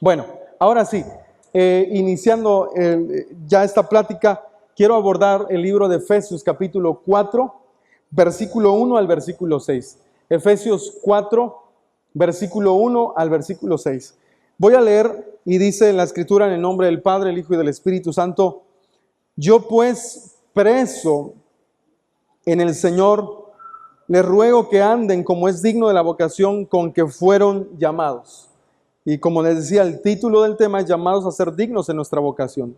Bueno, ahora sí, iniciando ya esta plática, quiero abordar el libro de Efesios capítulo 4, versículo 1 al versículo 6. Efesios 4, versículo 1 al versículo 6. Voy a leer y dice en la Escritura, en el nombre del Padre, el Hijo y del Espíritu Santo: yo pues, preso en el Señor, les ruego que anden como es digno de la vocación con que fueron llamados. Y como les decía, el título del tema es llamados a ser dignos en nuestra vocación.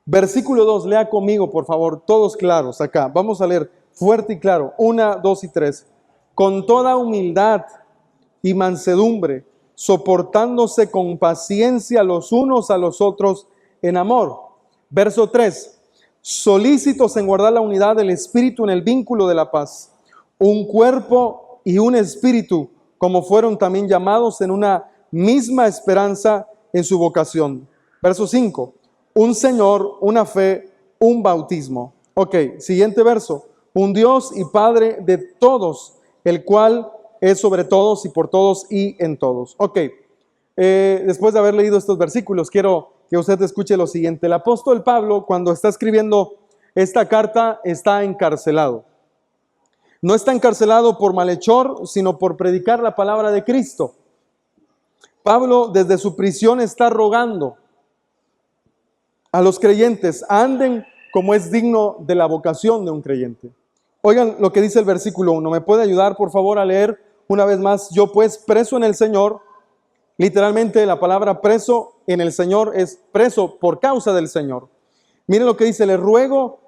Versículo 2, lea conmigo, por favor, todos claros acá. Vamos a leer fuerte y claro. 1, 2 y 3. Con toda humildad y mansedumbre, soportándose con paciencia los unos a los otros en amor. Verso 3. Solícitos en guardar la unidad del Espíritu en el vínculo de la paz. Un cuerpo y un espíritu, como fueron también llamados en una misma esperanza en su vocación. Verso 5. Un Señor, una fe, un bautismo. Ok, siguiente verso. Un Dios y Padre de todos, el cual es sobre todos y por todos y en todos. Ok, después de haber leído estos versículos, quiero que usted escuche lo siguiente. El apóstol Pablo, cuando está escribiendo esta carta, está encarcelado. No está encarcelado por malhechor, sino por predicar la palabra de Cristo. Pablo desde su prisión está rogando a los creyentes: anden como es digno de la vocación de un creyente. Oigan lo que dice el versículo 1. ¿Me puede ayudar, por favor, a leer una vez más? Yo pues, preso en el Señor. Literalmente la palabra preso en el Señor es preso por causa del Señor. Miren lo que dice: les ruego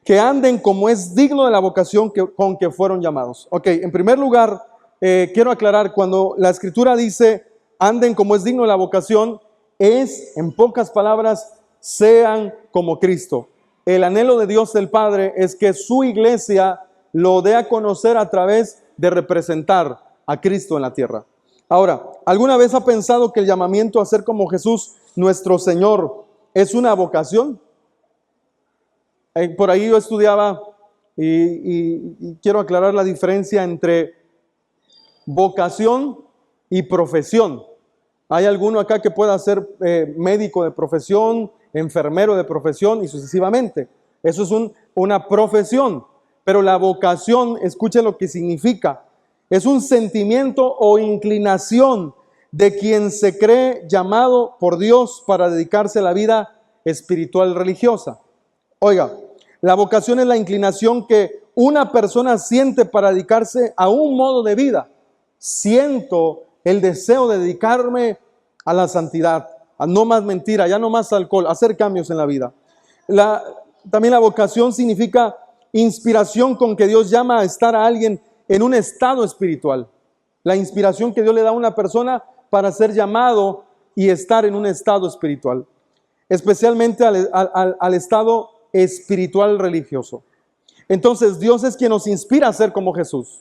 que anden como es digno de la vocación con que fueron llamados. Ok, en primer lugar, quiero aclarar, cuando la Escritura dice anden como es digno de la vocación, es, en pocas palabras, sean como Cristo. El anhelo de Dios el Padre es que su iglesia lo dé a conocer a través de representar a Cristo en la tierra. Ahora, ¿alguna vez ha pensado que el llamamiento a ser como Jesús, nuestro Señor, es una vocación? Por ahí yo estudiaba y quiero aclarar la diferencia entre vocación y profesión. ¿Hay alguno acá que pueda ser médico de profesión, enfermero de profesión y sucesivamente? Eso es una profesión. Pero la vocación, escuchen lo que significa. Es un sentimiento o inclinación de quien se cree llamado por Dios para dedicarse a la vida espiritual religiosa. Oiga, la vocación es la inclinación que una persona siente para dedicarse a un modo de vida. Siento el deseo de dedicarme a la santidad, a no más mentira, ya no más alcohol, a hacer cambios en la vida. También la vocación significa inspiración con que Dios llama a estar a alguien en un estado espiritual. La inspiración que Dios le da a una persona para ser llamado y estar en un estado espiritual. Especialmente al estado espiritual religioso. Entonces Dios es quien nos inspira a ser como Jesús.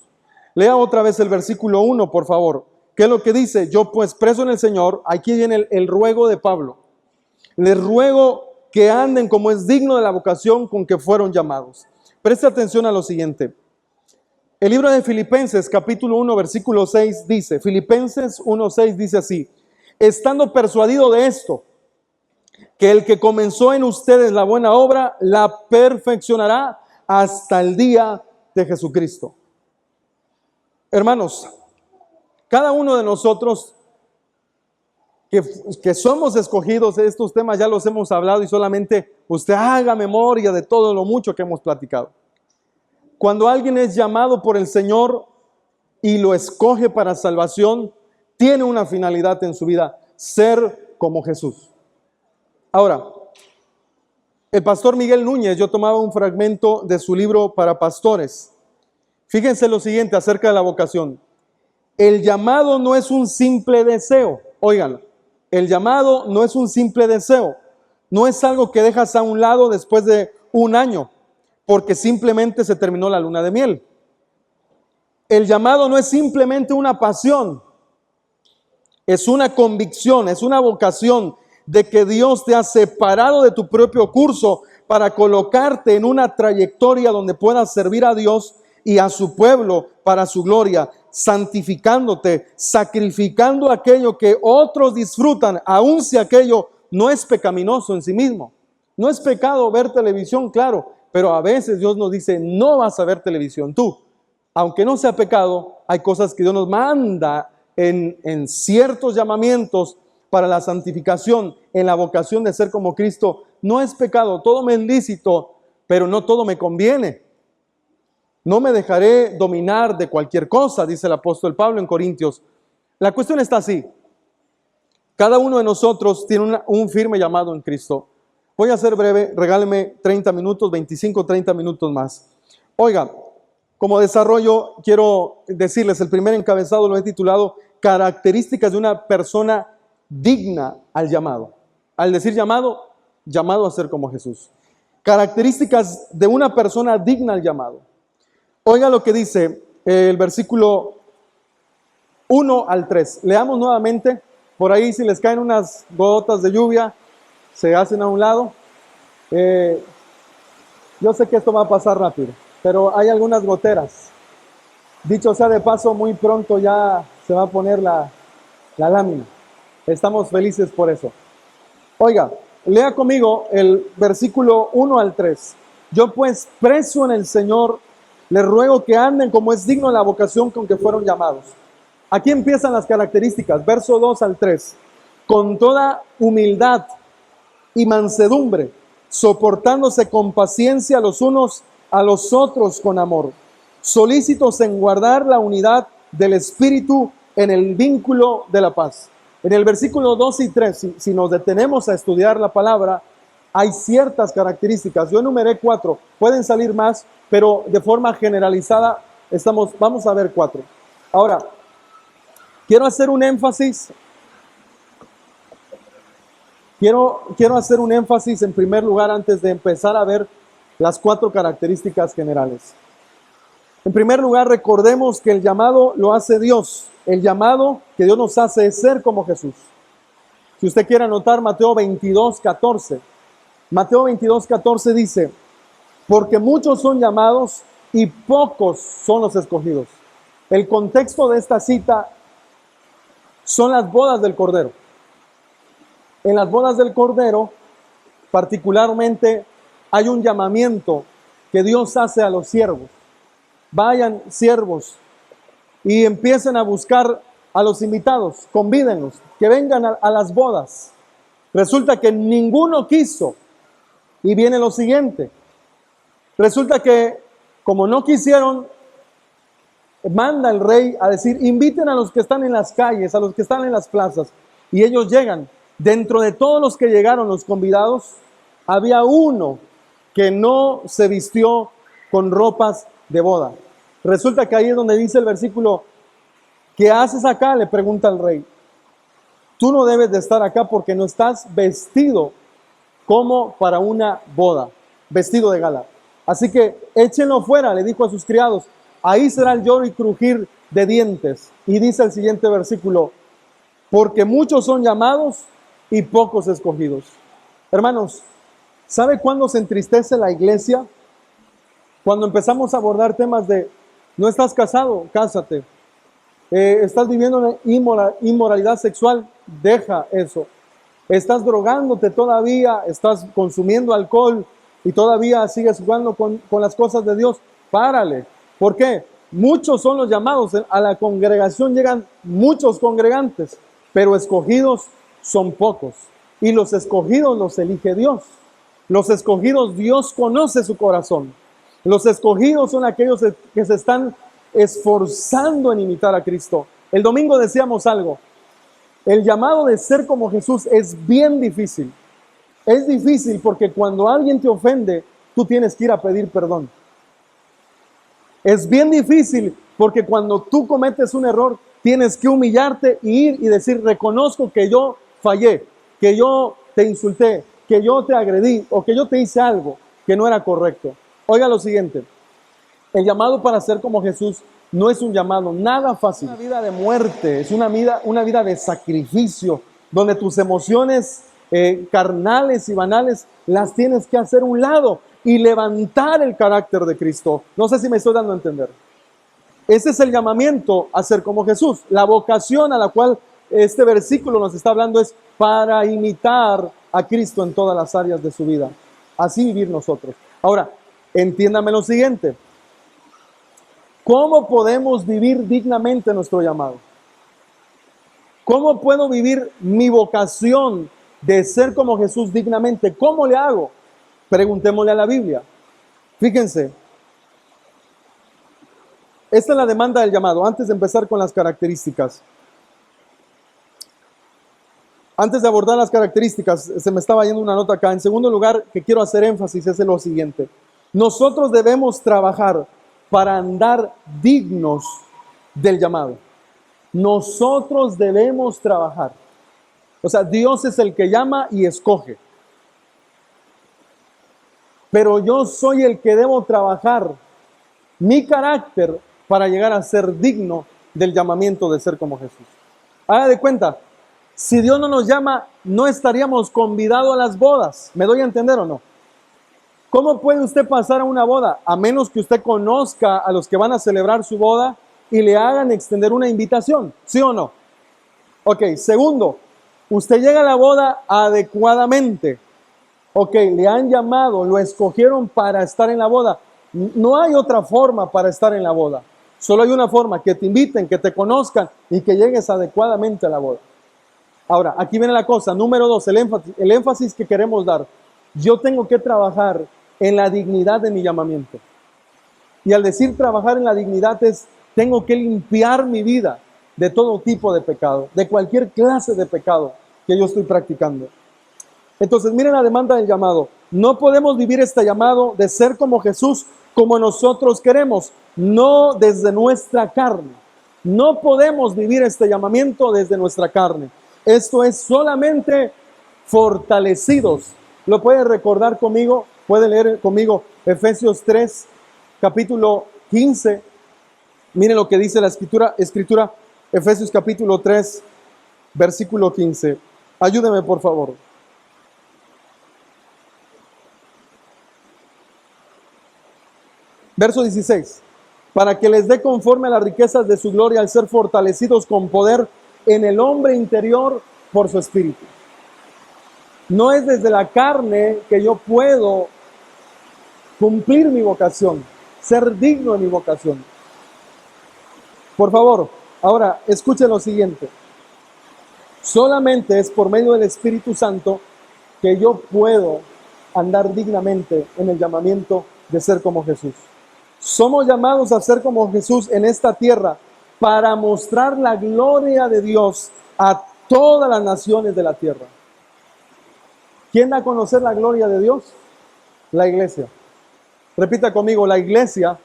Lea otra vez el versículo 1, por favor. ¿Qué es lo que dice? Yo pues, preso en el Señor. Aquí viene el ruego de Pablo. Les ruego que anden como es digno de la vocación con que fueron llamados. Preste atención a lo siguiente. El libro de Filipenses, capítulo 1, versículo 6 dice, Filipenses 1:6 dice así: estando persuadido de esto, que el que comenzó en ustedes la buena obra, la perfeccionará hasta el día de Jesucristo. Hermanos, cada uno de nosotros que somos escogidos, estos temas ya los hemos hablado y solamente usted haga memoria de todo lo mucho que hemos platicado. Cuando alguien es llamado por el Señor y lo escoge para salvación, tiene una finalidad en su vida: ser como Jesús. Ahora, el pastor Miguel Núñez, yo tomaba un fragmento de su libro para pastores. Fíjense lo siguiente acerca de la vocación. El llamado no es un simple deseo. Óiganlo. El llamado no es un simple deseo. No es algo que dejas a un lado después de un año, porque simplemente se terminó la luna de miel. El llamado no es simplemente una pasión. Es una convicción, es una vocación de que Dios te ha separado de tu propio curso para colocarte en una trayectoria donde puedas servir a Dios y a su pueblo para su gloria. santificándote, sacrificando aquello que otros disfrutan, aun si aquello no es pecaminoso en sí mismo. No es pecado ver televisión, claro, pero a veces Dios nos dice, no vas a ver televisión tú. Aunque no sea pecado, hay cosas que Dios nos manda en ciertos llamamientos para la santificación, en la vocación de ser como Cristo. No es pecado, todo me es lícito, pero no todo me conviene. No me dejaré dominar de cualquier cosa, dice el apóstol Pablo en Corintios. La cuestión está así. Cada uno de nosotros tiene un firme llamado en Cristo. Voy a ser breve, regáleme 30 minutos, 25, 30 minutos más. Oiga, como desarrollo, quiero decirles, el primer encabezado lo he titulado Características de una persona digna al llamado. Al decir llamado, llamado a ser como Jesús. Características de una persona digna al llamado. Oiga lo que dice el versículo 1 al 3. Leamos nuevamente. Por ahí si les caen unas gotas de lluvia, se hacen a un lado. Yo sé que esto va a pasar rápido, pero hay algunas goteras. Dicho sea de paso, muy pronto ya se va a poner la lámina. Estamos felices por eso. Oiga, lea conmigo el versículo 1 al 3. Yo pues, preso en el Señor, les ruego que anden como es digno de la vocación con que fueron llamados. Aquí empiezan las características, verso 2 al 3. Con toda humildad y mansedumbre, soportándose con paciencia los unos a los otros con amor, solícitos en guardar la unidad del Espíritu en el vínculo de la paz. En el versículo 2 y 3, si nos detenemos a estudiar la palabra, hay ciertas características. Yo enumeré 4, pueden salir más, pero de forma generalizada vamos a ver 4. Ahora, quiero hacer un énfasis. Quiero hacer un énfasis en primer lugar antes de empezar a ver las 4 características generales. En primer lugar, recordemos que el llamado lo hace Dios. El llamado que Dios nos hace es ser como Jesús. Si usted quiere anotar Mateo 22:14. Mateo 22:14 dice, porque muchos son llamados y pocos son los escogidos. El contexto de esta cita son las bodas del Cordero. En las bodas del Cordero, particularmente, hay un llamamiento que Dios hace a los siervos. Vayan, siervos, y empiecen a buscar a los invitados, convídenlos, que vengan a las bodas. Resulta que ninguno quiso, y viene lo siguiente. Resulta que, como no quisieron, manda el rey a decir, inviten a los que están en las calles, a los que están en las plazas, y ellos llegan. Dentro de todos los que llegaron, los convidados, había uno que no se vistió con ropas de boda. Resulta que ahí es donde dice el versículo, ¿qué haces acá?, le pregunta el rey. Tú no debes de estar acá porque no estás vestido como para una boda, vestido de gala. Así que échenlo fuera, le dijo a sus criados. Ahí será el lloro y crujir de dientes. Y dice el siguiente versículo, porque muchos son llamados y pocos escogidos. Hermanos, ¿sabe cuándo se entristece la iglesia? Cuando empezamos a abordar temas de, no estás casado, cásate. Estás viviendo una inmoralidad sexual, deja eso. Estás drogándote todavía, estás consumiendo alcohol y todavía sigues jugando con las cosas de Dios, párale. ¿Por qué? Muchos son los llamados, a la congregación llegan muchos congregantes, pero escogidos son pocos. Y los escogidos los elige Dios. Los escogidos, Dios conoce su corazón. Los escogidos son aquellos que se están esforzando en imitar a Cristo. El domingo decíamos algo. El llamado de ser como Jesús es bien difícil. Es difícil porque cuando alguien te ofende, tú tienes que ir a pedir perdón. Es bien difícil porque cuando tú cometes un error, tienes que humillarte y ir y decir, reconozco que yo fallé, que yo te insulté, que yo te agredí o que yo te hice algo que no era correcto. Oiga lo siguiente, el llamado para ser como Jesús no es un llamado nada fácil. Es una vida de muerte, es una vida de sacrificio, donde tus emociones carnales y banales las tienes que hacer a un lado y levantar el carácter de Cristo. No sé si me estoy dando a entender. Ese es el llamamiento a ser como Jesús. La vocación a la cual este versículo nos está hablando es para imitar a Cristo en todas las áreas de su vida. Así vivir nosotros. Ahora, entiéndame lo siguiente. ¿Cómo podemos vivir dignamente nuestro llamado? ¿Cómo puedo vivir mi vocación de ser como Jesús dignamente? ¿Cómo le hago? Preguntémosle a la Biblia. Fíjense. Esta es la demanda del llamado. Antes de empezar con las características. Antes de abordar las características, se me estaba yendo una nota acá. En segundo lugar, que quiero hacer énfasis es en lo siguiente. Nosotros debemos trabajar para andar dignos del llamado. Nosotros debemos trabajar. O sea, Dios es el que llama y escoge. Pero yo soy el que debo trabajar mi carácter para llegar a ser digno del llamamiento de ser como Jesús. Haga de cuenta, si Dios no nos llama, no estaríamos convidados a las bodas. ¿Me doy a entender o no? ¿Cómo puede usted pasar a una boda? A menos que usted conozca a los que van a celebrar su boda y le hagan extender una invitación, ¿sí o no? Ok, segundo, usted llega a la boda adecuadamente. Ok, le han llamado, lo escogieron para estar en la boda. No hay otra forma para estar en la boda. Solo hay una forma, que te inviten, que te conozcan y que llegues adecuadamente a la boda. Ahora, aquí viene la cosa. Número 2, el énfasis que queremos dar. Yo tengo que trabajar en la dignidad de mi llamamiento. Y al decir trabajar en la dignidad es, tengo que limpiar mi vida de todo tipo de pecado, de cualquier clase de pecado que yo estoy practicando. Entonces, miren la demanda del llamado. No podemos vivir este llamado de ser como Jesús, como nosotros queremos, no desde nuestra carne. No podemos vivir este llamamiento desde nuestra carne. Esto es solamente fortalecidos. ¿Lo puede recordar conmigo? Puede leer conmigo Efesios 3, capítulo 15. Miren lo que dice la escritura, Efesios capítulo 3, versículo 15. Ayúdeme, por favor. Verso 16. Para que les dé conforme a las riquezas de su gloria al ser fortalecidos con poder en el hombre interior por su espíritu. No es desde la carne que yo puedo cumplir mi vocación, ser digno de mi vocación. Por favor, ahora escuchen lo siguiente. Solamente es por medio del Espíritu Santo que yo puedo andar dignamente en el llamamiento de ser como Jesús. Somos llamados a ser como Jesús en esta tierra para mostrar la gloria de Dios a todas las naciones de la tierra. ¿Quién da a conocer la gloria de Dios? La iglesia. Repita conmigo, la iglesia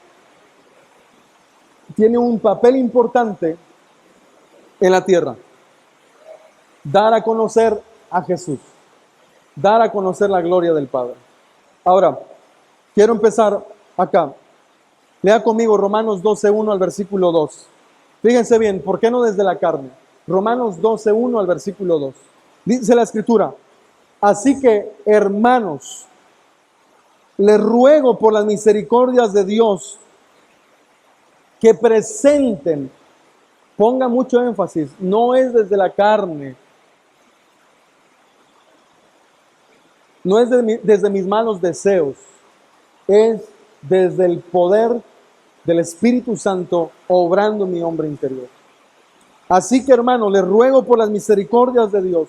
tiene un papel importante en la tierra. Dar a conocer a Jesús. Dar a conocer la gloria del Padre. Ahora, quiero empezar acá. Lea conmigo Romanos 12:1 al versículo 2. Fíjense bien, ¿por qué no desde la carne? Romanos 12:1 al versículo 2. Dice la escritura, así que, hermanos, les ruego por las misericordias de Dios que presenten, ponga mucho énfasis, no es desde la carne, no es desde mis malos deseos, es desde el poder del Espíritu Santo obrando en mi hombre interior. Así que, hermanos, les ruego por las misericordias de Dios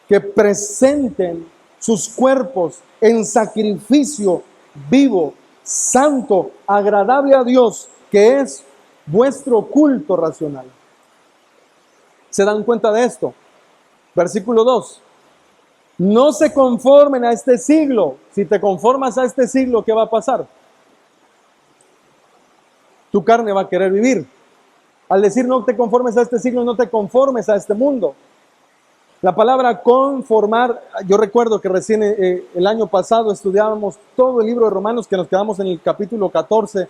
que presenten sus cuerpos en sacrificio vivo, santo, agradable a Dios, que es vuestro culto racional. ¿Se dan cuenta de esto? Versículo 2. No se conformen a este siglo. Si te conformas a este siglo, ¿qué va a pasar? Tu carne va a querer vivir. Al decir no te conformes a este siglo, no te conformes a este mundo. La palabra conformar, yo recuerdo que recién el año pasado estudiábamos todo el libro de Romanos, que nos quedamos en el capítulo 14.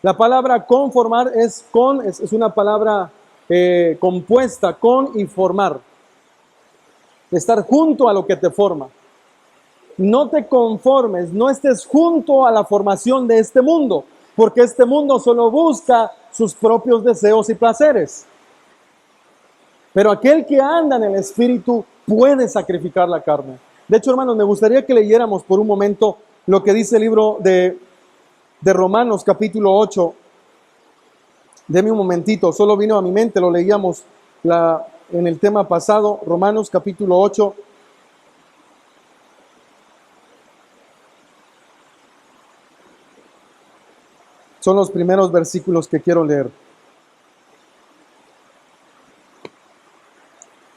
La palabra conformar es una palabra compuesta, con y formar. Estar junto a lo que te forma. No te conformes, no estés junto a la formación de este mundo. porque este mundo solo busca sus propios deseos y placeres. Pero aquel que anda en el Espíritu puede sacrificar la carne. De hecho, hermanos, me gustaría que leyéramos por un momento lo que dice el libro de Romanos capítulo 8. Deme un momentito, solo vino a mi mente, lo leíamos en el tema pasado, Romanos capítulo 8. Son los primeros versículos que quiero leer.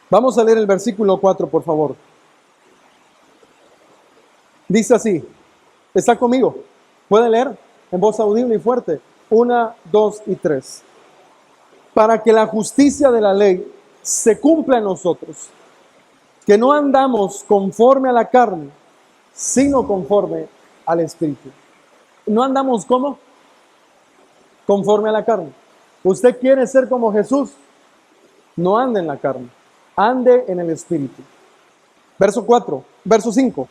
Vamos a leer el versículo 4, por favor. Dice así, ¿está conmigo? ¿Puede leer en voz audible y fuerte? 1, 2 y 3. Para que la justicia de la ley se cumpla en nosotros, que no andamos conforme a la carne, sino conforme al Espíritu. ¿No andamos cómo? Conforme a la carne. ¿Usted quiere ser como Jesús? No ande en la carne, ande en el Espíritu. Verso 5.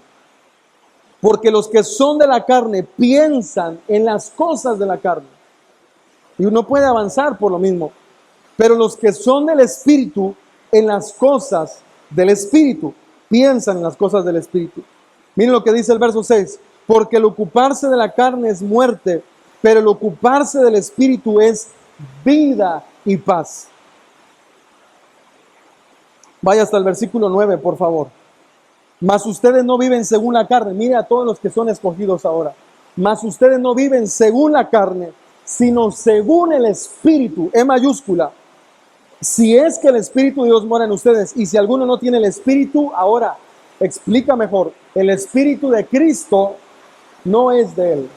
Porque los que son de la carne piensan en las cosas de la carne. Y uno puede avanzar por lo mismo. Pero los que son del Espíritu, en las cosas del Espíritu. Piensan en las cosas del Espíritu. Miren lo que dice el verso 6. Porque el ocuparse de la carne es muerte, pero el ocuparse del Espíritu es vida y paz. Vaya hasta el versículo 9, por favor. Mas ustedes no viven según la carne. Mire a todos los que son escogidos ahora. Mas ustedes no viven según la carne, sino según el Espíritu, en mayúscula. Si es que el Espíritu de Dios mora en ustedes, y si alguno no tiene el Espíritu, ahora explica mejor. El Espíritu de Cristo no es de él.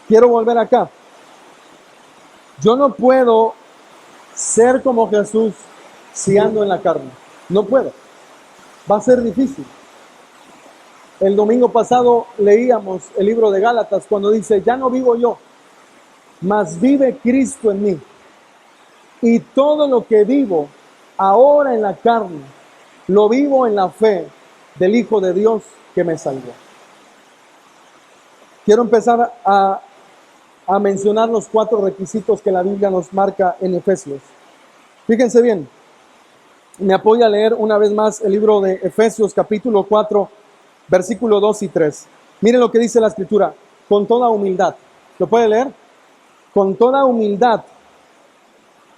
Quiero volver acá. Yo no puedo ser como Jesús si ando en la carne. No puedo. Va a ser difícil. El domingo pasado leíamos el libro de Gálatas cuando dice, ya no vivo yo, mas vive Cristo en mí. Y todo lo que vivo ahora en la carne, lo vivo en la fe del Hijo de Dios que me salvó. Quiero empezar a mencionar los 4 requisitos que la Biblia nos marca en Efesios. Fíjense bien. Me apoya a leer una vez más el libro de Efesios capítulo 4, versículo 2 y 3. Miren lo que dice la Escritura. Con toda humildad. ¿Lo puede leer? Con toda humildad.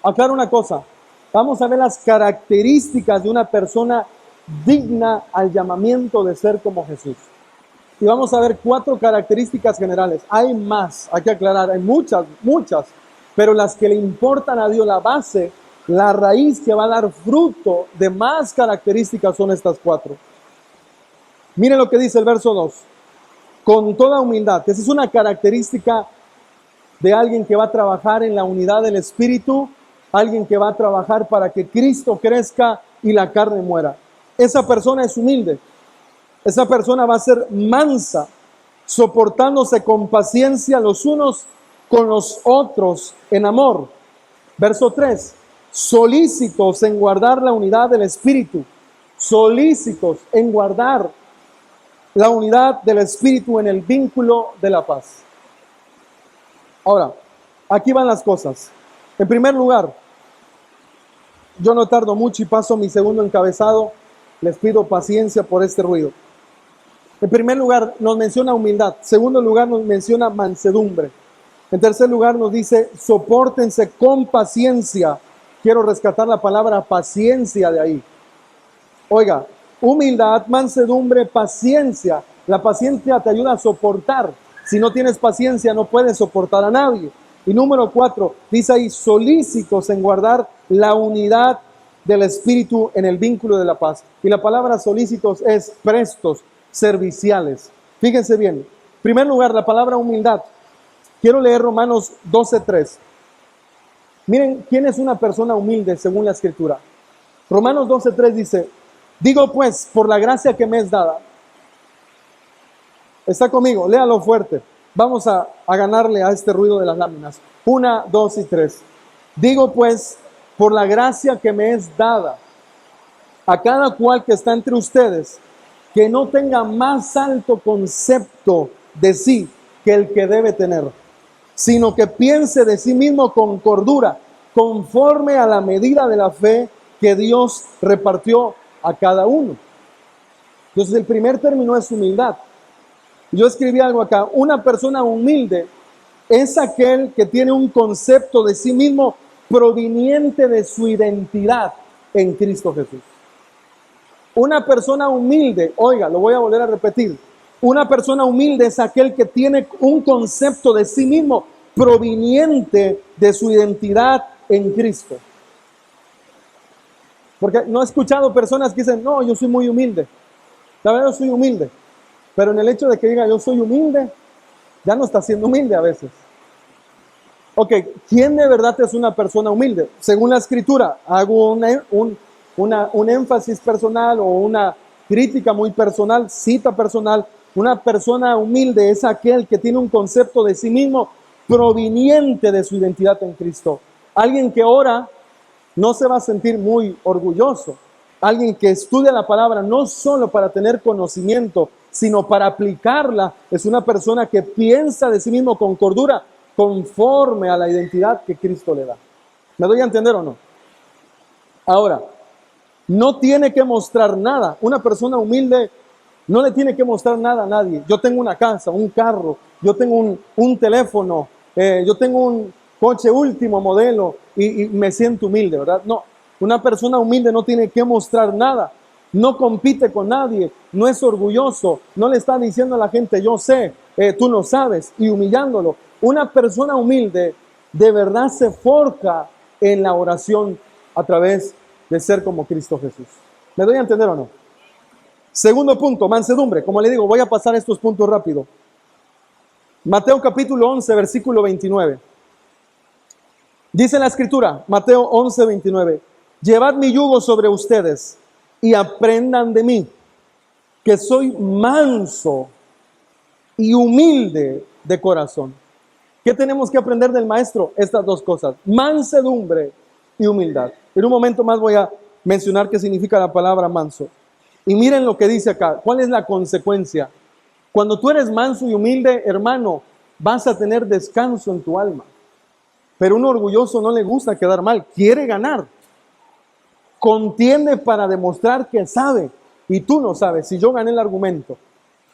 Aclaro una cosa. Vamos a ver las características de una persona digna al llamamiento de ser como Jesús. Y vamos a ver 4 características generales. Hay más, hay que aclarar, hay muchas, pero las que le importan a Dios, la base, la raíz que va a dar fruto de más características son estas 4. Miren lo que dice el verso 2. Con toda humildad. Esa es una característica de alguien que va a trabajar en la unidad del Espíritu, alguien que va a trabajar para que Cristo crezca y la carne muera. Esa persona es humilde. Esa persona va a ser mansa, soportándose con paciencia los unos con los otros en amor. Verso 3. Solícitos en guardar la unidad del Espíritu. Solícitos en guardar la unidad del Espíritu en el vínculo de la paz. Ahora, aquí van las cosas. En primer lugar, yo no tardo mucho y paso mi segundo encabezado. Les pido paciencia por este ruido. En primer lugar, nos menciona humildad. En segundo lugar, nos menciona mansedumbre. En tercer lugar, nos dice, sopórtense con paciencia. Quiero rescatar la palabra paciencia de ahí. Oiga, humildad, mansedumbre, paciencia. La paciencia te ayuda a soportar. Si no tienes paciencia, no puedes soportar a nadie. Y número 4, dice ahí, solícitos en guardar la unidad del Espíritu en el vínculo de la paz. Y la palabra solícitos es prestos, serviciales. Fíjense bien. En primer lugar, la palabra humildad. Quiero leer Romanos 12:3. Miren, ¿quién es una persona humilde según la Escritura? Romanos 12:3 dice, digo pues, por la gracia que me es dada. Está conmigo, léalo fuerte. Vamos a ganarle a este ruido de las láminas. 1, 2 y 3. Digo pues, por la gracia que me es dada, a cada cual que está entre ustedes, que no tenga más alto concepto de sí que el que debe tener, sino que piense de sí mismo con cordura, conforme a la medida de la fe que Dios repartió a cada uno. Entonces el primer término es humildad. Yo escribí algo acá: una persona humilde es aquel que tiene un concepto de sí mismo proveniente de su identidad en Cristo Jesús. Una persona humilde, oiga, lo voy a volver a repetir, una persona humilde es aquel que tiene un concepto de sí mismo proveniente de su identidad en Cristo. Porque no he escuchado personas que dicen, no, yo soy muy humilde. La verdad, yo soy humilde. Pero en el hecho de que diga yo soy humilde, ya no está siendo humilde a veces. Ok, ¿quién de verdad es una persona humilde? Según la Escritura, hago un énfasis personal o una crítica muy personal, cita personal. Una persona humilde es aquel que tiene un concepto de sí mismo proveniente de su identidad en Cristo. Alguien que ora no se va a sentir muy orgulloso. Alguien que estudia la palabra no solo para tener conocimiento, sino para aplicarla, es una persona que piensa de sí mismo con cordura, conforme a la identidad que Cristo le da. ¿Me doy a entender o no? Ahora, no tiene que mostrar nada. Una persona humilde no le tiene que mostrar nada a nadie. Yo tengo una casa, un carro, yo tengo un teléfono, yo tengo un coche último modelo y me siento humilde, ¿verdad? No, una persona humilde no tiene que mostrar nada. No compite con nadie, no es orgulloso, no le está diciendo a la gente, yo sé, tú no sabes, y humillándolo. Una persona humilde de verdad se forja en la oración a través de ser como Cristo Jesús. ¿Me doy a entender o no? Segundo punto, mansedumbre. Como le digo, voy a pasar estos puntos rápido. Mateo capítulo 11, versículo 29. Dice la Escritura, Mateo 11, 29. Llevad mi yugo sobre ustedes y aprendan de mí, que soy manso y humilde de corazón. ¿Qué tenemos que aprender del maestro? Estas dos cosas: mansedumbre y humildad. En un momento más voy a mencionar qué significa la palabra manso. Y miren lo que dice acá. ¿Cuál es la consecuencia? Cuando tú eres manso y humilde, hermano, vas a tener descanso en tu alma. Pero un orgulloso no le gusta quedar mal, quiere ganar. Contiende para demostrar que sabe y tú no sabes. Si yo gané el argumento.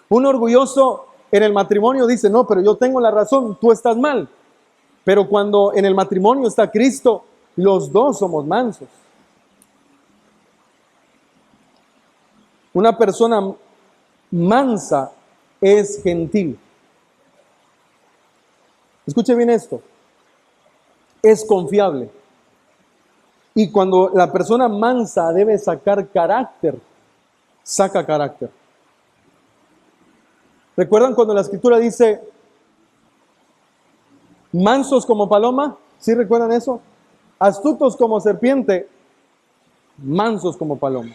Un orgulloso en el matrimonio dice, no, pero yo tengo la razón, tú estás mal. Pero cuando en el matrimonio está Cristo, los dos somos mansos. Una persona mansa es gentil. Escuche bien esto. Es confiable. Y cuando la persona mansa debe sacar carácter, saca carácter. ¿Recuerdan cuando la Escritura dice mansos como paloma? ¿Sí recuerdan eso? Astutos como serpiente, mansos como paloma.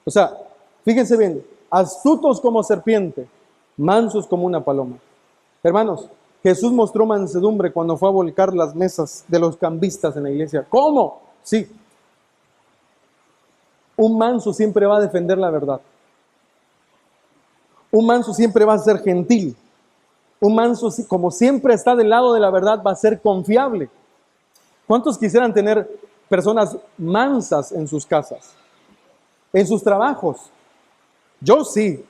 O sea, fíjense bien, astutos como serpiente, mansos como una paloma. Hermanos, Jesús mostró mansedumbre cuando fue a volcar las mesas de los cambistas en la iglesia. ¿Cómo? Sí. Un manso siempre va a defender la verdad. Un manso siempre va a ser gentil. Un manso, como siempre está del lado de la verdad, va a ser confiable. ¿Cuántos quisieran tener personas mansas en sus casas? En sus trabajos. Yo sí.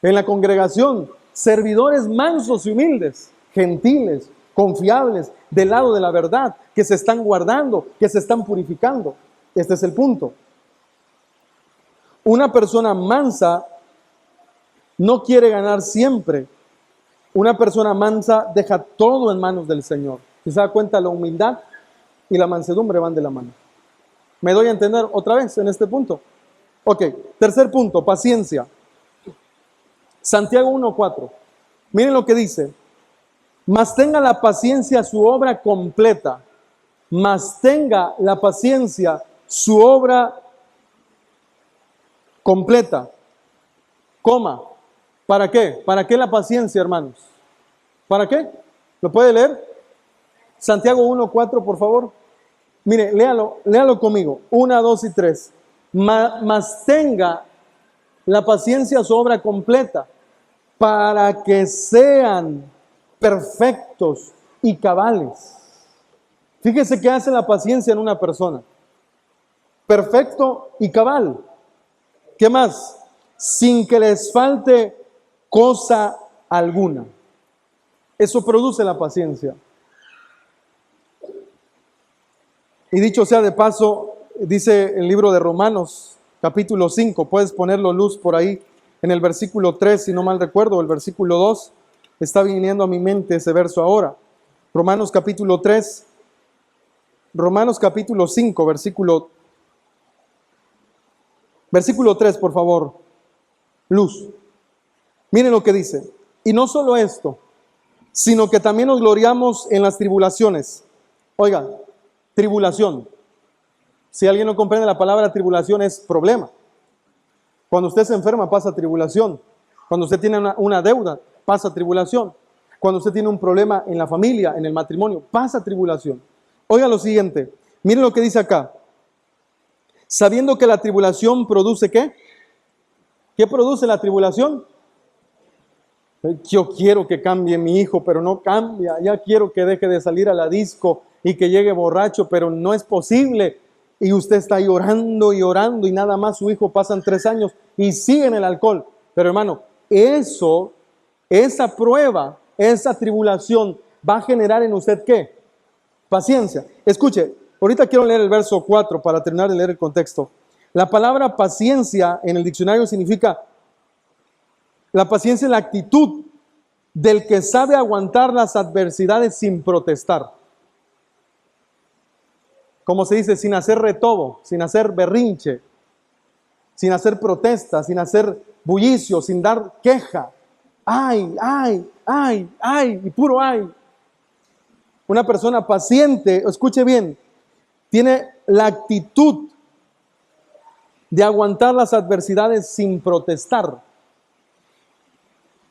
En la congregación, servidores mansos y humildes, gentiles, confiables, del lado de la verdad, que se están guardando, que se están purificando. Este es el punto. Una persona mansa no quiere ganar siempre. Una persona mansa deja todo en manos del Señor. Si se da cuenta, la humildad y la mansedumbre van de la mano. ¿Me doy a entender otra vez en este punto? Ok, tercer punto, paciencia. Santiago 1:4. Miren lo que dice. Mas tenga la paciencia su obra completa. Mas tenga la paciencia su obra completa. Coma. ¿Para qué? ¿Para qué la paciencia, hermanos? ¿Para qué? ¿Lo puede leer? Santiago 1:4, por favor. Mire, léalo conmigo. 1, 2 y 3. Mas tenga la paciencia su obra completa. para que sean perfectos y cabales. Fíjese qué hace la paciencia en una persona. Perfecto y cabal. ¿Qué más? Sin que les falte cosa alguna. Eso produce la paciencia. Y dicho sea de paso, dice el libro de Romanos, capítulo 5, puedes ponerlo luz por ahí, en el versículo 3, si no mal recuerdo, el versículo 2, está viniendo a mi mente ese verso ahora. Romanos capítulo 3, Romanos capítulo 5, versículo 3, por favor, luz. Miren lo que dice. Y no solo esto, sino que también nos gloriamos en las tribulaciones. Oiga, tribulación. Si alguien no comprende la palabra tribulación, es problema. Cuando usted se enferma, pasa tribulación. Cuando usted tiene una deuda, pasa tribulación. Cuando usted tiene un problema en la familia, en el matrimonio, pasa tribulación. Oiga lo siguiente, miren lo que dice acá. Sabiendo que la tribulación produce ¿qué? ¿Qué produce la tribulación? Yo quiero que cambie mi hijo, pero no cambia. Ya quiero que deje de salir a la disco y que llegue borracho, pero no es posible. Y usted está llorando y orando y nada más su hijo pasan 3 años y sigue en el alcohol. Pero hermano, esa prueba, esa tribulación va a generar en usted ¿qué? Paciencia. Escuche, ahorita quiero leer el verso 4 para terminar de leer el contexto. La palabra paciencia en el diccionario significa, la paciencia es la actitud del que sabe aguantar las adversidades sin protestar. Como se dice, sin hacer retobo, sin hacer berrinche, sin hacer protesta, sin hacer bullicio, sin dar queja. Ay, ay, ay, ay, y puro ay. Una persona paciente, escuche bien, tiene la actitud de aguantar las adversidades sin protestar.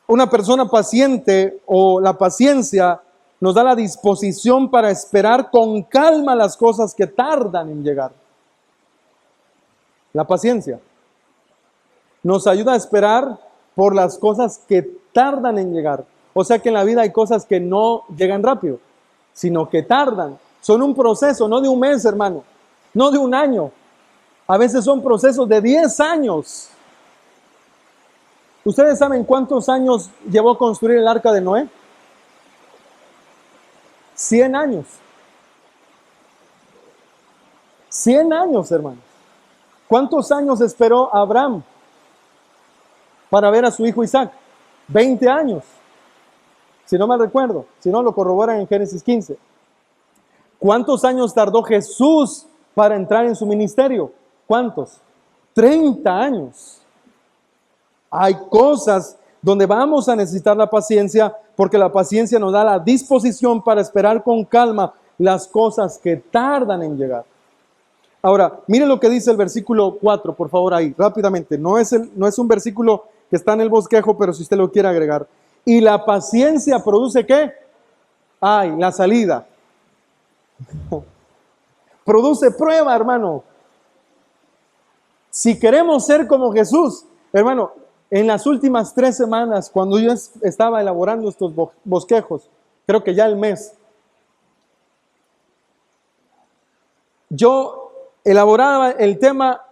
Una persona paciente o la paciencia nos da la disposición para esperar con calma las cosas que tardan en llegar. La paciencia nos ayuda a esperar por las cosas que tardan en llegar. O sea que en la vida hay cosas que no llegan rápido, sino que tardan. Son un proceso, no de un mes, hermano, no de un año. A veces son procesos de 10 años. ¿Ustedes saben cuántos años llevó a construir el arca de Noé? 100 años. 100 años, hermanos. ¿Cuántos años esperó Abraham para ver a su hijo Isaac? 20 años. Si no mal recuerdo, si no lo corroboran en Génesis 15. ¿Cuántos años tardó Jesús para entrar en su ministerio? ¿Cuántos? 30 años. Hay cosas donde vamos a necesitar la paciencia, porque la paciencia nos da la disposición para esperar con calma las cosas que tardan en llegar. Ahora, miren lo que dice el versículo 4, por favor, ahí, rápidamente. No es un versículo que está en el bosquejo, pero si usted lo quiere agregar. Y la paciencia produce ¿qué? Ay, la salida. Produce prueba, hermano. Si queremos ser como Jesús, hermano, en las últimas 3 semanas, cuando yo estaba elaborando estos bosquejos, creo que ya el mes, yo elaboraba el tema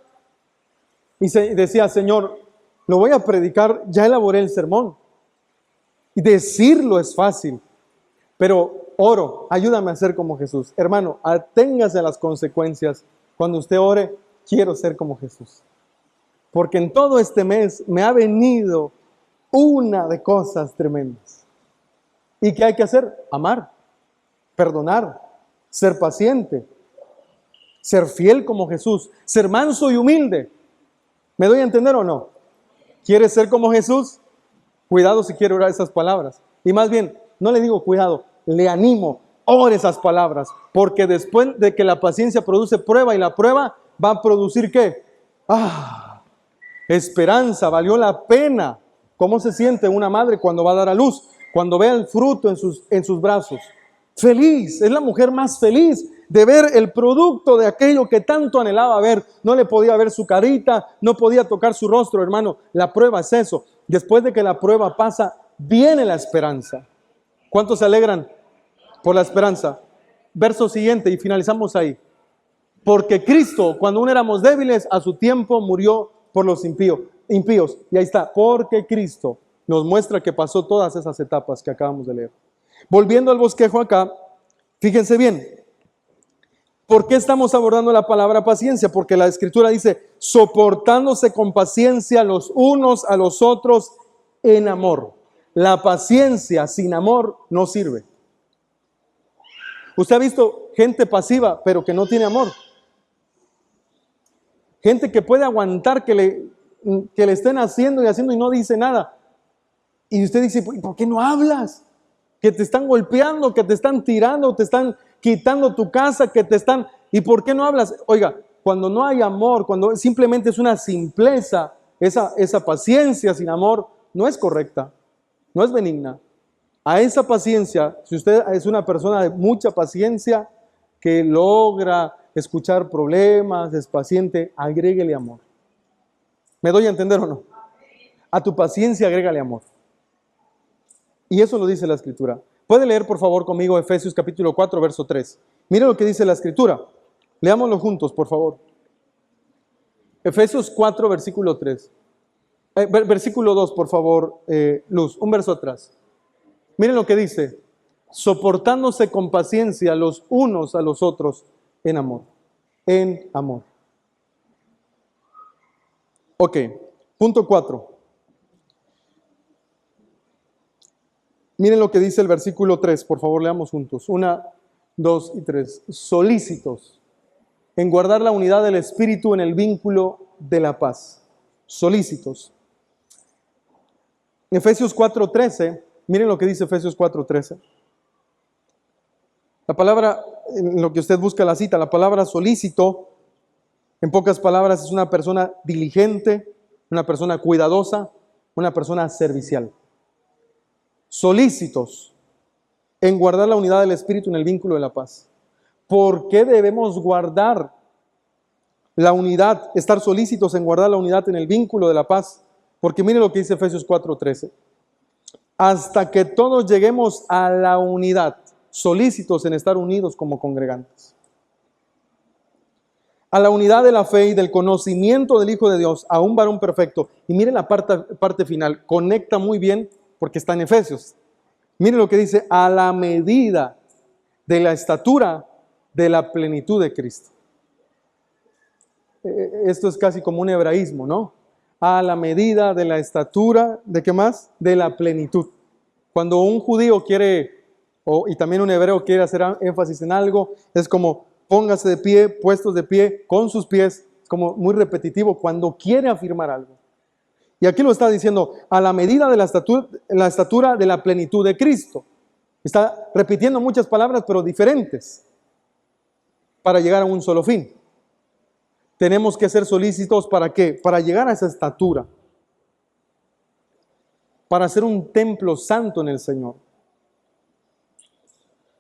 y decía, Señor, lo voy a predicar, ya elaboré el sermón. Y decirlo es fácil, pero oro, ayúdame a ser como Jesús. Hermano, aténgase a las consecuencias. Cuando usted ore, quiero ser como Jesús. Porque en todo este mes me ha venido una de cosas tremendas. ¿Y qué hay que hacer? Amar, perdonar, ser paciente, ser fiel como Jesús, ser manso y humilde. ¿Me doy a entender o no? ¿Quieres ser como Jesús? Cuidado si quiere orar esas palabras. Y más bien, no le digo cuidado, le animo, ore esas palabras. Porque después de que la paciencia produce prueba y la prueba va a producir ¿qué? Esperanza, valió la pena. ¿Cómo se siente una madre cuando va a dar a luz? Cuando ve el fruto en sus brazos. Feliz, es la mujer más feliz de ver el producto de aquello que tanto anhelaba ver. No le podía ver su carita, no podía tocar su rostro, hermano. La prueba es eso. Después de que la prueba pasa, viene la esperanza. ¿Cuántos se alegran por la esperanza? Verso siguiente y finalizamos ahí. Porque Cristo, cuando aún éramos débiles, a su tiempo murió por los impíos. Y ahí está, porque Cristo nos muestra que pasó todas esas etapas que acabamos de leer. Volviendo al bosquejo acá, fíjense bien, ¿por qué estamos abordando la palabra paciencia? Porque la Escritura dice, soportándose con paciencia los unos a los otros en amor. La paciencia sin amor no sirve. Usted ha visto gente pasiva, pero que no tiene amor. Gente que puede aguantar que le estén haciendo y no dice nada. Y usted dice, ¿por qué no hablas? Que te están golpeando, que te están tirando, te están quitando tu casa, que te están... ¿Y por qué no hablas? Oiga, cuando no hay amor, cuando simplemente es una simpleza, esa paciencia sin amor no es correcta, no es benigna. A esa paciencia, si usted es una persona de mucha paciencia, que logra escuchar problemas, es paciente, agréguele amor. ¿Me doy a entender o no? A tu paciencia agrégale amor. Y eso lo dice la Escritura. Puede leer por favor conmigo Efesios capítulo 4, verso 3. Mire lo que dice la Escritura. Leámoslo juntos, por favor. Efesios 4, versículo 3. Versículo 2, por favor, Luz, un verso atrás. Miren lo que dice. Soportándose con paciencia los unos a los otros en amor. En amor. Ok, punto 4. Miren lo que dice el versículo 3, por favor leamos juntos. 1, 2 y 3. Solícitos en guardar la unidad del Espíritu en el vínculo de la paz. Solícitos. Efesios 4:13, miren lo que dice Efesios 4:13. La palabra, en lo que usted busca la cita, la palabra solícito, en pocas palabras, es una persona diligente, una persona cuidadosa, una persona servicial. Solícitos en guardar la unidad del Espíritu en el vínculo de la paz. ¿Por qué debemos guardar la unidad, estar solícitos en guardar la unidad en el vínculo de la paz? Porque mire lo que dice Efesios 4:13. Hasta que todos lleguemos a la unidad, solícitos en estar unidos como congregantes. A la unidad de la fe y del conocimiento del Hijo de Dios, a un varón perfecto. Y miren la parte final, conecta muy bien porque está en Efesios. Miren lo que dice, a la medida de la estatura de la plenitud de Cristo. Esto es casi como un hebraísmo, ¿no? A la medida de la estatura, ¿de qué más? De la plenitud. Cuando un judío quiere, y también un hebreo quiere hacer énfasis en algo, es como póngase de pie, puestos de pie, con sus pies, es como muy repetitivo cuando quiere afirmar algo. Y aquí lo está diciendo, a la medida de la estatura de la plenitud de Cristo. Está repitiendo muchas palabras, pero diferentes, para llegar a un solo fin. Tenemos que ser solícitos, ¿para qué? Para llegar a esa estatura. Para ser un templo santo en el Señor.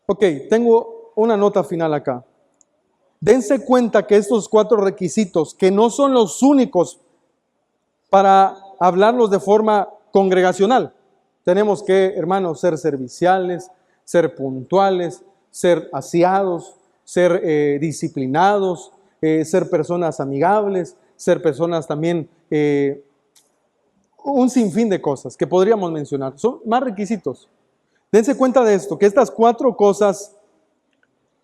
Ok, tengo una nota final acá. Dense cuenta que estos 4 requisitos, que no son los únicos para hablarlos de forma congregacional. Tenemos que, hermanos, ser serviciales, ser puntuales, ser aseados, ser disciplinados, ser personas amigables, ser personas también, un sinfín de cosas que podríamos mencionar. Son más requisitos. Dense cuenta de esto, que estas 4 cosas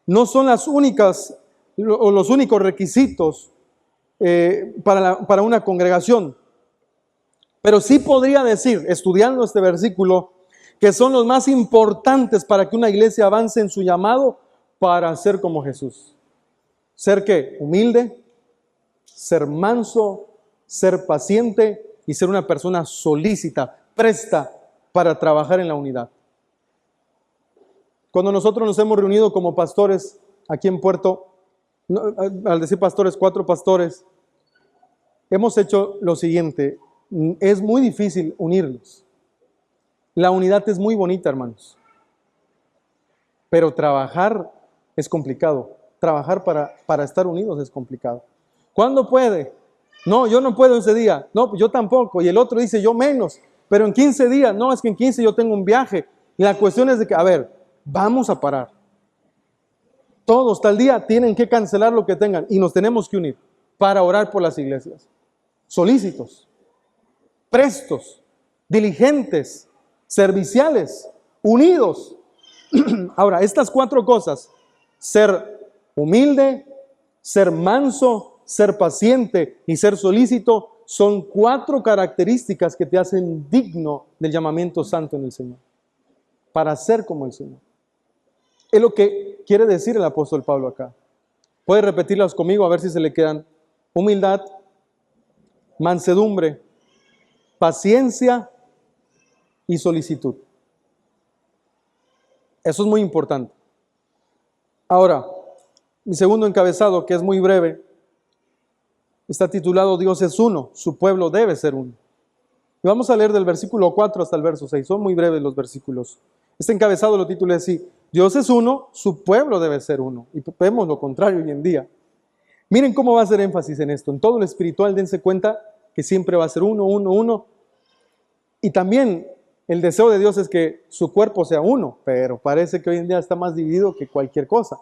no son las únicas o los únicos requisitos para una congregación. Pero sí podría decir, estudiando este versículo, que son los más importantes para que una iglesia avance en su llamado para ser como Jesús. ¿Ser qué? Humilde, ser manso, ser paciente y ser una persona solícita, presta para trabajar en la unidad. Cuando nosotros nos hemos reunido como pastores aquí en Puerto, al decir pastores, 4 pastores, hemos hecho lo siguiente. Es muy difícil unirnos. La unidad es muy bonita, hermanos. Pero trabajar es complicado. Trabajar para estar unidos es complicado. ¿Cuándo puede? No, yo no puedo ese día. No, yo tampoco. Y el otro dice, yo menos. pero en 15 días, no, es que en 15 yo tengo un viaje. Y la cuestión es de que, a ver, vamos a parar. Todos tal día tienen que cancelar lo que tengan y nos tenemos que unir para orar por las iglesias. Solícitos, prestos, diligentes, serviciales, unidos. Ahora, estas 4 cosas, ser humilde, ser manso, ser paciente y ser solícito, son 4 características que te hacen digno del llamamiento santo en el Señor, para ser como el Señor. Es lo que quiere decir el apóstol Pablo acá. Puede repetirlas conmigo a ver si se le quedan. Humildad, mansedumbre, paciencia y solicitud. Eso es muy importante. Ahora, mi segundo encabezado, que es muy breve, está titulado Dios es uno, su pueblo debe ser uno. Y vamos a leer del versículo 4 hasta el verso 6. Son muy breves los versículos. Este encabezado lo titulé así: Dios es uno, su pueblo debe ser uno. Y vemos lo contrario hoy en día. Miren cómo va a hacer énfasis en esto. En todo lo espiritual, dense cuenta que siempre va a ser uno, uno, uno. Y también el deseo de Dios es que su cuerpo sea uno, pero parece que hoy en día está más dividido que cualquier cosa,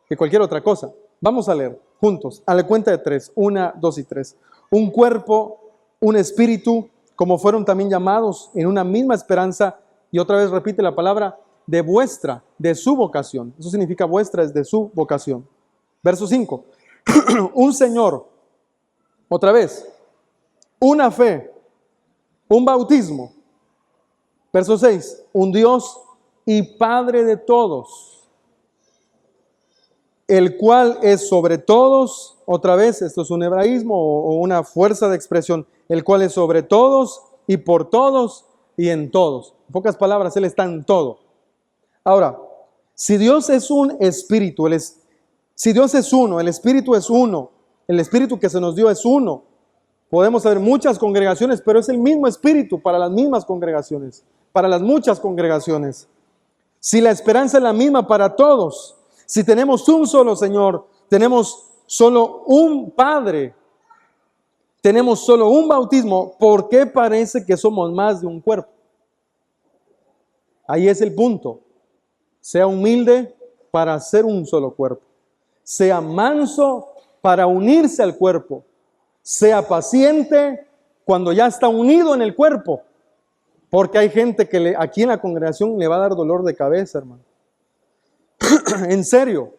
que cualquier otra cosa. Vamos a leer juntos, a la cuenta de 3, 1, 2 y 3. Un cuerpo, un espíritu, como fueron también llamados en una misma esperanza, y otra vez repite la palabra, de vuestra, de su vocación. Eso significa vuestra, es de su vocación. Verso 5. Un Señor, otra vez, una fe, un bautismo. Verso 6. Un Dios y Padre de todos, el cual es sobre todos, otra vez, esto es un hebraísmo o una fuerza de expresión, el cual es sobre todos y por todos y en todos. En pocas palabras, Él está en todo. Ahora, si Dios es un espíritu, si Dios es uno, el espíritu es uno, el espíritu que se nos dio es uno, podemos haber muchas congregaciones, pero es el mismo espíritu para las mismas congregaciones, para las muchas congregaciones. Si la esperanza es la misma para todos, si tenemos un solo Señor, tenemos solo un Padre, tenemos solo un bautismo, ¿por qué parece que somos más de un cuerpo? Ahí es el punto. Sea humilde para ser un solo cuerpo. Sea manso para unirse al cuerpo. Sea paciente cuando ya está unido en el cuerpo. Porque hay gente que aquí en la congregación le va a dar dolor de cabeza, hermano. En serio.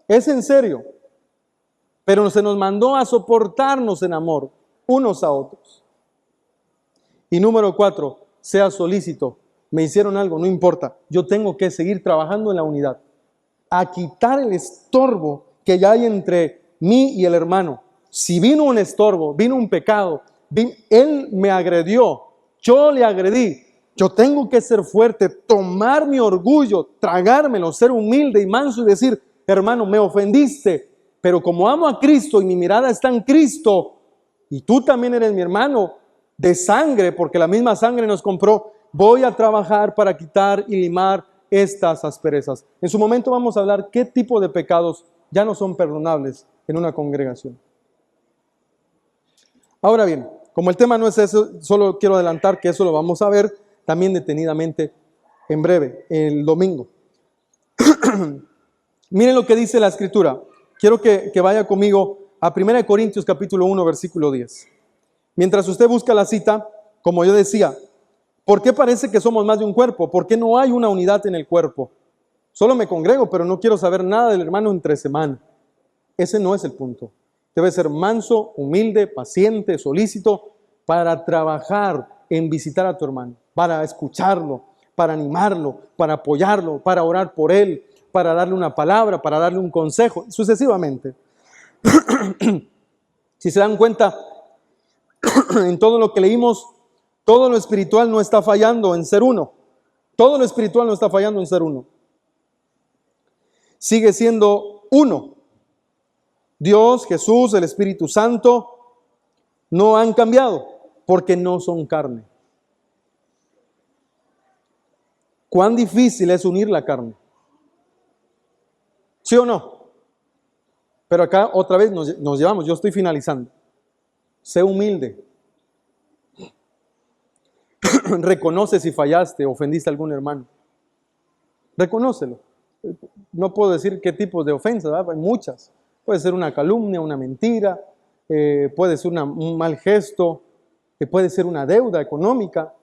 Es en serio. Pero se nos mandó a soportarnos en amor unos a otros. Y número 4, sea solícito. Me hicieron algo, no importa. Yo tengo que seguir trabajando en la unidad. A quitar el estorbo que ya hay entre mí y el hermano. Si vino un estorbo, vino un pecado, él me agredió, yo le agredí. Yo tengo que ser fuerte, tomar mi orgullo, tragármelo, ser humilde y manso y decir, hermano, me ofendiste, pero como amo a Cristo y mi mirada está en Cristo, y tú también eres mi hermano de sangre, porque la misma sangre nos compró, voy a trabajar para quitar y limar estas asperezas. En su momento vamos a hablar qué tipo de pecados ya no son perdonables en una congregación. Ahora bien, como el tema no es eso, solo quiero adelantar que eso lo vamos a ver también detenidamente en breve, el domingo. Miren lo que dice la Escritura. Quiero que vaya conmigo a 1 Corintios capítulo 1, versículo 10. Mientras usted busca la cita, como yo decía, ¿por qué parece que somos más de un cuerpo? ¿Por qué no hay una unidad en el cuerpo? Solo me congrego, pero no quiero saber nada del hermano entre semana. Ese no es el punto. Debe ser manso, humilde, paciente, solícito para trabajar en visitar a tu hermano, para escucharlo, para animarlo, para apoyarlo, para orar por él, para darle una palabra, para darle un consejo, sucesivamente. Si se dan cuenta, en todo lo que leímos, todo lo espiritual no está fallando en ser uno. Todo lo espiritual no está fallando en ser uno. Sigue siendo uno. Dios, Jesús, el Espíritu Santo no han cambiado porque no son carne. ¿Cuán difícil es unir la carne? ¿Sí o no? Pero acá otra vez nos llevamos, yo estoy finalizando. Sé humilde, Reconoce si fallaste, ofendiste a algún hermano. Reconócelo. No puedo decir qué tipos de ofensas, ¿verdad? Hay muchas. Puede ser una calumnia, una mentira, puede ser un mal gesto, puede ser una deuda económica,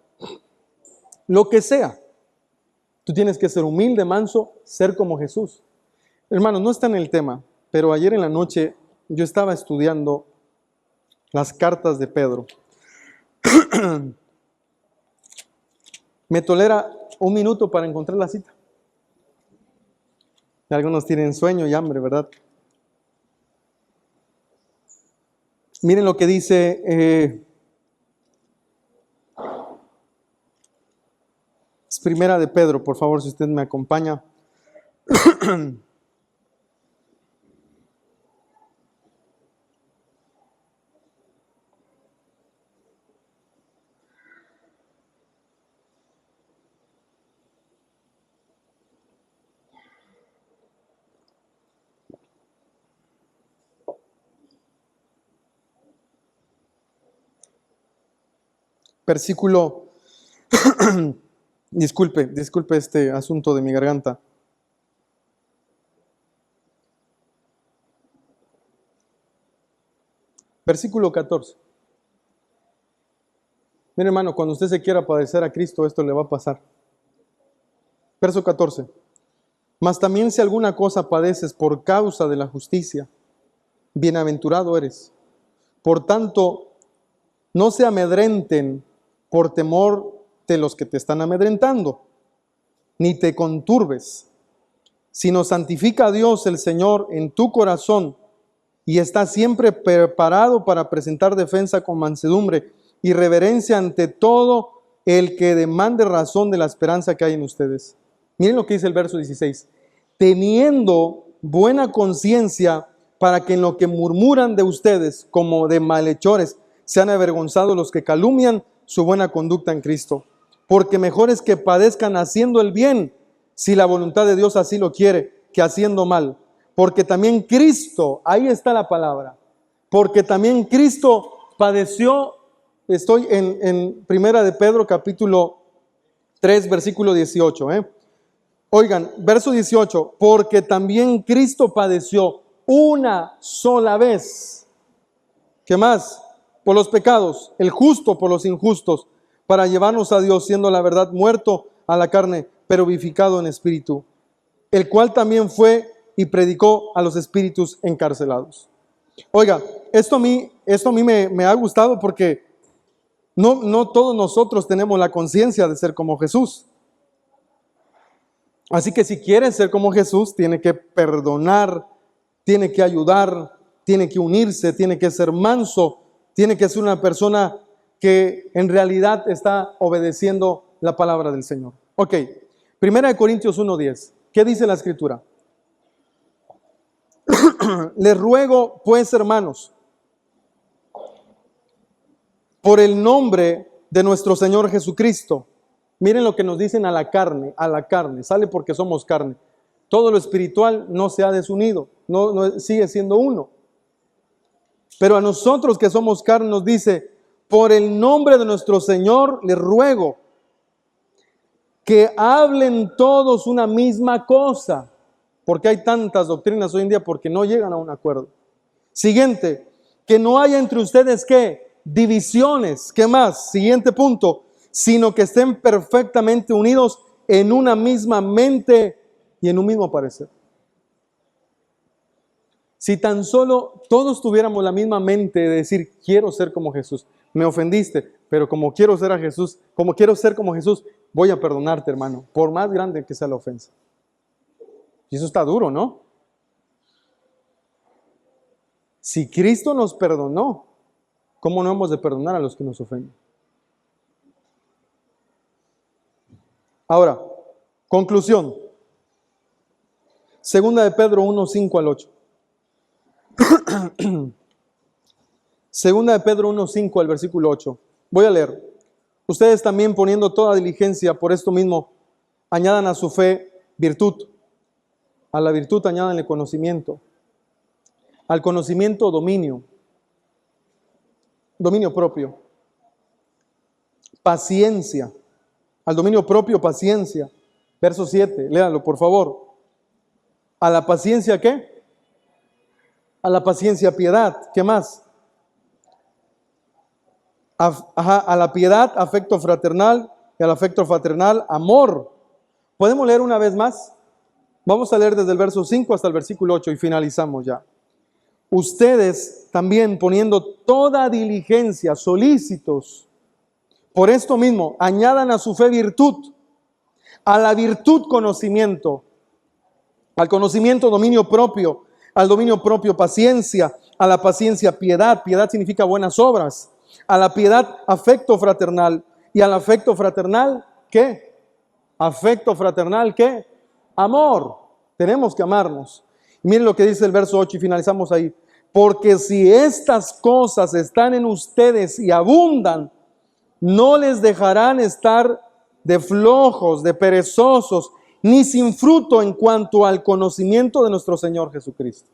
lo que sea. Tú tienes que ser humilde, manso, ser como Jesús. Hermanos, no está en el tema, pero ayer en la noche yo estaba estudiando las cartas de Pedro. Me tolera un minuto para encontrar la cita. Algunos tienen sueño y hambre, ¿verdad? Miren lo que dice, es primera de Pedro, por favor, si usted me acompaña. Versículo, disculpe este asunto de mi garganta. Versículo 14. Mire, hermano, cuando usted se quiera padecer a Cristo, esto le va a pasar. Verso 14. Mas también si alguna cosa padeces por causa de la justicia, bienaventurado eres. Por tanto, no se amedrenten por temor de los que te están amedrentando, ni te conturbes, sino santifica a Dios el Señor en tu corazón y está siempre preparado para presentar defensa con mansedumbre y reverencia ante todo el que demande razón de la esperanza que hay en ustedes. Miren lo que dice el verso 16. Teniendo buena conciencia para que en lo que murmuran de ustedes como de malhechores sean avergonzados los que calumnian su buena conducta en Cristo. Porque mejor es que padezcan haciendo el bien, si la voluntad de Dios así lo quiere, que haciendo mal. Porque también Cristo, ahí está la palabra, porque también Cristo padeció, estoy en primera de Pedro capítulo 3 versículo 18. Oigan, verso 18, porque también Cristo padeció una sola vez. ¿Qué más? Por los pecados, el justo por los injustos, para llevarnos a Dios, siendo la verdad muerto a la carne, pero vivificado en espíritu, el cual también fue y predicó a los espíritus encarcelados. Oiga, esto a mí me ha gustado porque no todos nosotros tenemos la conciencia de ser como Jesús. Así que si quiere ser como Jesús, tiene que perdonar, tiene que ayudar, tiene que unirse, tiene que ser manso, tiene que ser una persona que en realidad está obedeciendo la palabra del Señor. Ok, 1 Corintios 1:10. ¿Qué dice la Escritura? Les ruego, pues, hermanos, por el nombre de nuestro Señor Jesucristo. Miren lo que nos dicen a la carne, sale porque somos carne. Todo lo espiritual no se ha desunido, no sigue siendo uno. Pero a nosotros que somos carne nos dice, por el nombre de nuestro Señor les ruego que hablen todos una misma cosa. Porque hay tantas doctrinas hoy en día porque no llegan a un acuerdo. Siguiente, que no haya entre ustedes ¿qué? Divisiones. ¿Qué más? Siguiente punto, sino que estén perfectamente unidos en una misma mente y en un mismo parecer. Si tan solo todos tuviéramos la misma mente de decir, quiero ser como Jesús, me ofendiste, pero como quiero ser a Jesús, como quiero ser como Jesús, voy a perdonarte, hermano, por más grande que sea la ofensa. Y eso está duro, ¿no? Si Cristo nos perdonó, ¿cómo no hemos de perdonar a los que nos ofenden? Ahora, conclusión. Segunda de Pedro 1:5 al 8. Segunda de Pedro 1:5 al versículo 8. Voy a leer. Ustedes también poniendo toda diligencia por esto mismo, añadan a su fe virtud. A la virtud añádanle conocimiento. Al conocimiento dominio propio. paciencia. Al dominio propio, paciencia. Verso 7, léalo por favor. ¿A la paciencia qué? A la paciencia piedad. ¿Qué más? A la piedad, afecto fraternal, y al afecto fraternal, amor. ¿Podemos leer una vez más? Vamos a leer desde el verso 5 hasta el versículo 8 y finalizamos ya. Ustedes también poniendo toda diligencia, solícitos, por esto mismo, añadan a su fe virtud, a la virtud conocimiento, al conocimiento dominio propio, al dominio propio paciencia, a la paciencia piedad, piedad significa buenas obras, a la piedad afecto fraternal, y al afecto fraternal, ¿qué? Afecto fraternal, ¿qué? Amor. Tenemos que amarnos. Miren lo que dice el verso 8 y finalizamos ahí. Porque si estas cosas están en ustedes y abundan, no les dejarán estar de flojos, de perezosos, ni sin fruto en cuanto al conocimiento de nuestro Señor Jesucristo.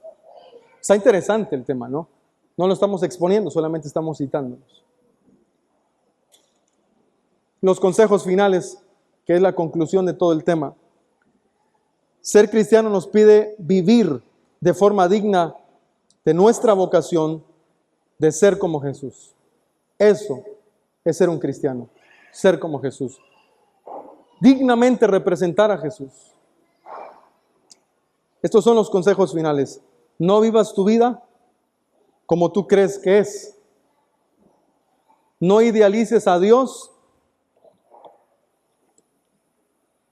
Está interesante el tema, ¿no? No lo estamos exponiendo, solamente estamos citándonos. Los consejos finales, que es la conclusión de todo el tema. Ser cristiano nos pide vivir de forma digna de nuestra vocación de ser como Jesús. Eso es ser un cristiano, ser como Jesús. Dignamente representar a Jesús. Estos son los consejos finales. No vivas tu vida como tú crees que es. No idealices a Dios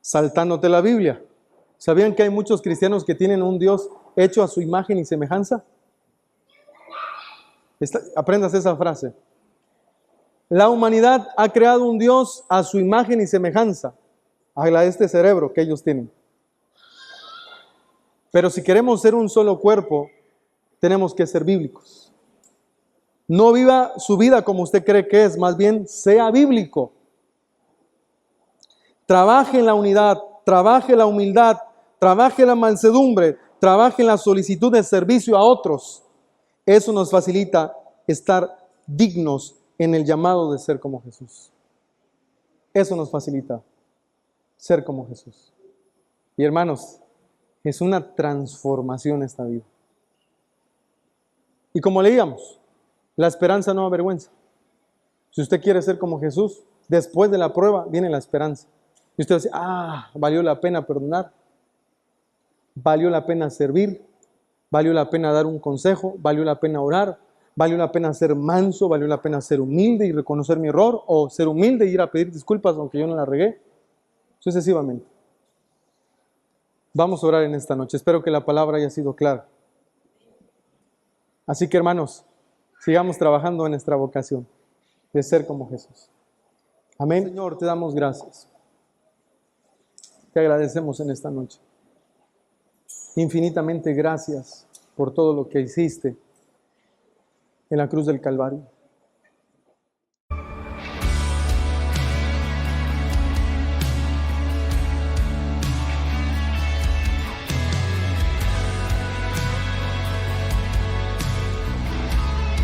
saltándote la Biblia. ¿Sabían que hay muchos cristianos que tienen un Dios hecho a su imagen y semejanza? Aprendas esa frase. La humanidad ha creado un Dios a su imagen y semejanza, a este cerebro que ellos tienen. Pero si queremos ser un solo cuerpo, tenemos que ser bíblicos. No viva su vida como usted cree que es, más bien sea bíblico. Trabaje en la unidad, trabaje en la humildad, trabaje en la mansedumbre, trabaje en la solicitud de servicio a otros. Eso nos facilita estar dignos en el llamado de ser como Jesús. Eso nos facilita ser como Jesús. Y hermanos, es una transformación esta vida. Y como leíamos, la esperanza no avergüenza. Si usted quiere ser como Jesús, después de la prueba viene la esperanza. Y usted dice, valió la pena perdonar, valió la pena servir, valió la pena dar un consejo, valió la pena orar, valió la pena ser manso, valió la pena ser humilde y reconocer mi error, o ser humilde y ir a pedir disculpas aunque yo no la regué, sucesivamente. Vamos a orar en esta noche. Espero que la palabra haya sido clara. Así que hermanos, sigamos trabajando en nuestra vocación de ser como Jesús. Amén. Señor, te damos gracias. Te agradecemos en esta noche. Infinitamente gracias por todo lo que hiciste en la cruz del Calvario.